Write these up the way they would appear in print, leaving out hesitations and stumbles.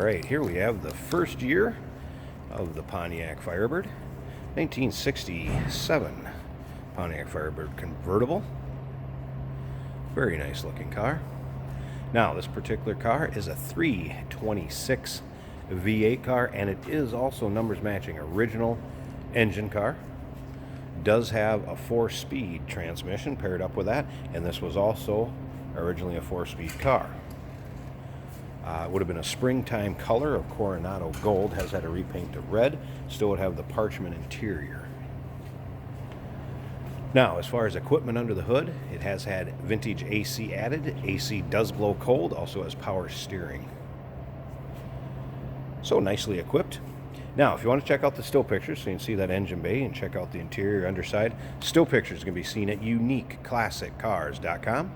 right, here we have the first year of the Pontiac Firebird, 1967 Pontiac Firebird convertible. Very nice looking car. Now, this particular car is a 326 V8 car, and it is also numbers matching original engine car. Does have a 4-speed transmission paired up with that, and this was also originally a 4-speed car. It would have been a springtime color of Coronado Gold. Has had a repaint to red. Still would have the parchment interior. Now, as far as equipment under the hood, it has had vintage AC added. AC does blow cold. Also has power steering. So nicely equipped. Now, if you want to check out the still pictures so you can see that engine bay and check out the interior underside, still pictures can be seen at uniqueclassiccars.com.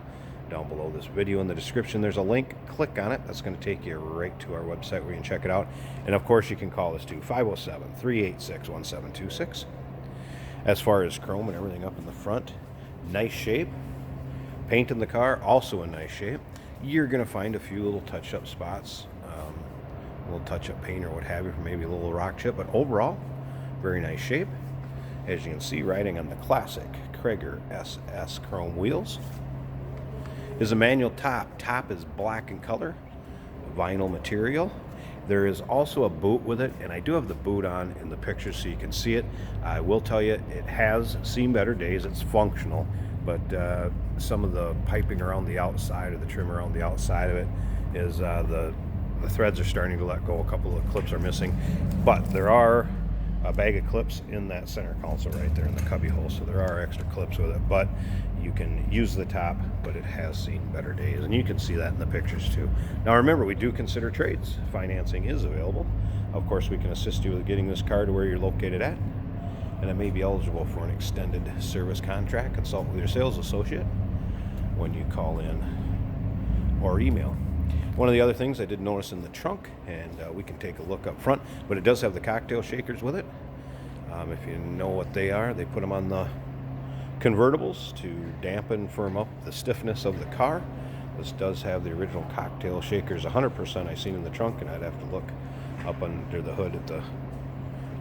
Down below this video in the description, there's a link. Click on it. That's going to take you right to our website where you can check it out. And of course, you can call us too, 507-386-1726. As far as chrome and everything up in the front, nice shape. Paint in the car, also in nice shape. You're going to find a few little touch-up spots, a little touch-up paint or what have you, for maybe a little rock chip, but overall, very nice shape. As you can see, riding on the classic Krager SS chrome wheels. Is a manual top. Top is black in color, vinyl material. There is also a boot with it, and I do have the boot on in the picture so you can see it. I will tell you, it has seen better days. It's functional, but some of the piping around the outside, or the trim around the outside of it, is the threads are starting to let go. A couple of clips are missing, but there are a bag of clips in that center console right there in the cubby hole, so there are extra clips with it, but you can use the top, but it has seen better days, and you can see that in the pictures too. Now remember, we do consider trades. Financing is available. Of course, we can assist you with getting this car to where you're located at, and it may be eligible for an extended service contract. Consult with your sales associate when you call in or email. One of the other things I did notice in the trunk, and we can take a look up front, but it does have the cocktail shakers with it. If you know what they are, they put them on the convertibles to dampen, firm up the stiffness of the car. This does have the original cocktail shakers, 100% I've seen in the trunk, and I'd have to look up under the hood at the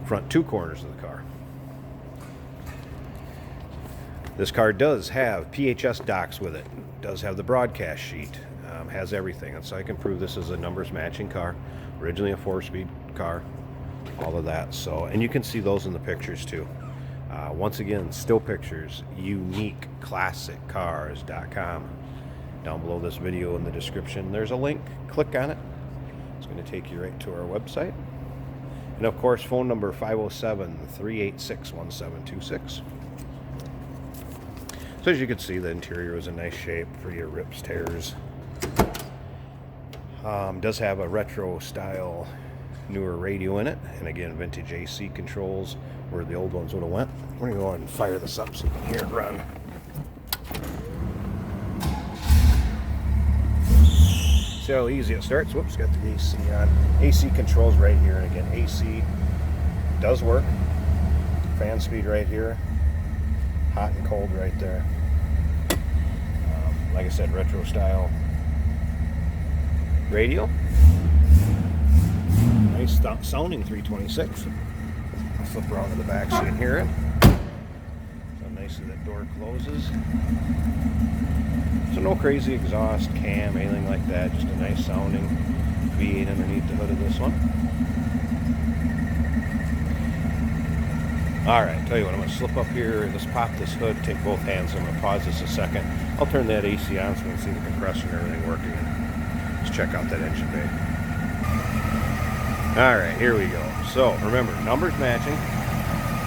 front two corners of the car. This car does have PHS docks with it. Does have the broadcast sheet. Has everything, and so I can prove this is a numbers matching car, originally a 4-speed car, all of that. So, and you can see those in the pictures too. Once again, still pictures, uniqueclassiccars.com. Down below this video in the description, there's a link. Click on it. It's going to take you right to our website. And of course, phone number 507-386-1726. So as you can see, the interior is in nice shape for your rips, tears. Does have a retro style newer radio in it, and again, vintage AC controls where the old ones would have went. We're going to go ahead and fire this up so you can hear it run. See how easy it starts. Whoops, got the AC on. AC controls right here, and again, AC does work. Fan speed right here. Hot and cold right there. Like I said, retro style radio. Nice sounding 326. I'll flip around to the back so you can hear it. So nicely that door closes. So no crazy exhaust, cam, anything like that. Just a nice sounding V8 underneath the hood of this one. Alright, tell you what, I'm going to slip up here, let's pop this hood, take both hands, I'm going to pause this a second. I'll turn that AC on so we can see the compressor and everything working. Let's check out that engine bay. Alright, here we go. So, remember, numbers matching,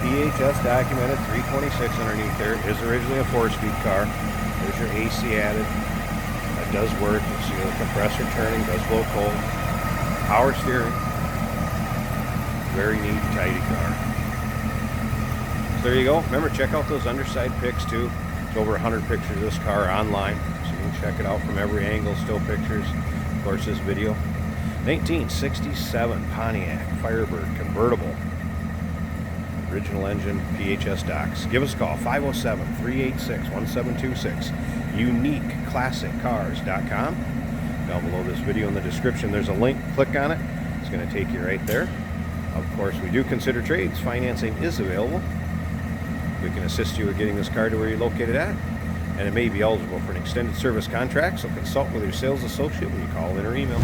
PHS documented, 326 underneath there. It is originally a 4-speed car. There's your AC added. That does work. You see the compressor turning, does blow cold. Power steering. Very neat, tidy car. There you go. Remember, check out those underside pics too. There's over 100 pictures of this car online, so you can check it out from every angle. Still pictures. Of course, this video. 1967 Pontiac Firebird convertible. Original engine, PHS docks. Give us a call, 507-386-1726. uniqueclassiccars.com. Down below this video in the description, there's a link. Click on it. It's going to take you right there. Of course, we do consider trades. Financing is available. We can assist you with getting this car to where you're located at, and it may be eligible for an extended service contract, so consult with your sales associate when you call in or email.